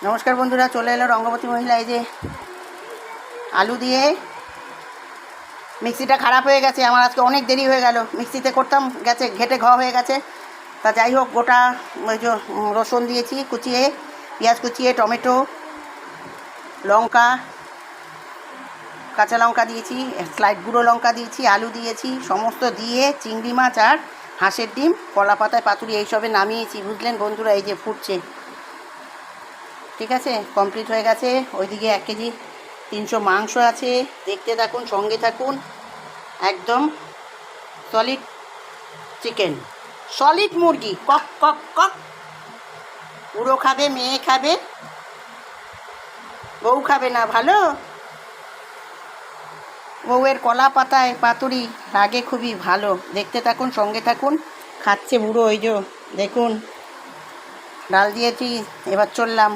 নমস্কার বন্ধুরা, চলে এলো রঙ্গবতী মহিলা। এই যে আলু দিয়ে, মিক্সিটা খারাপ হয়ে গেছে আমার, আজকে অনেক দেরি হয়ে গেল। মিক্সিতে করতাম, গেছে ঘেটে ঘ হয়ে গেছে। তা যাই হোক, গোটা ওই যে রসুন দিয়েছি কুচিয়ে, পেঁয়াজ কুচিয়ে, টমেটো, লঙ্কা, কাঁচা লঙ্কা দিয়েছি, স্লাইড গুঁড়ো লঙ্কা দিয়েছি, আলু দিয়েছি, সমস্ত দিয়ে চিংড়ি মাছ আর হাঁসের ডিম, কলা পাতায় পাতুরি এইসবে নামিয়েছি। বুঝলেন বন্ধুরা, এই যে ফুটছে। ঠিক আছে, কমপ্লিট হয়ে গেছে। ওইদিকে 1 কেজি 300 মাংস আছে। দেখতে থাকুন, সঙ্গে থাকুন। একদম সলিড চিকেন, সলিড মুরগি, কক কক কক। পুরো খাবে, মেয়ে খাবে, বউ খাবে না। ভালো বউয়ের কলা পাতায় পাতুরি লাগে খুবই ভালো। দেখতে থাকুন, সঙ্গে থাকুন। খাচ্ছে বুড়ো, ওই যে দেখুন, ডাল দিয়েছি। এবার চললাম।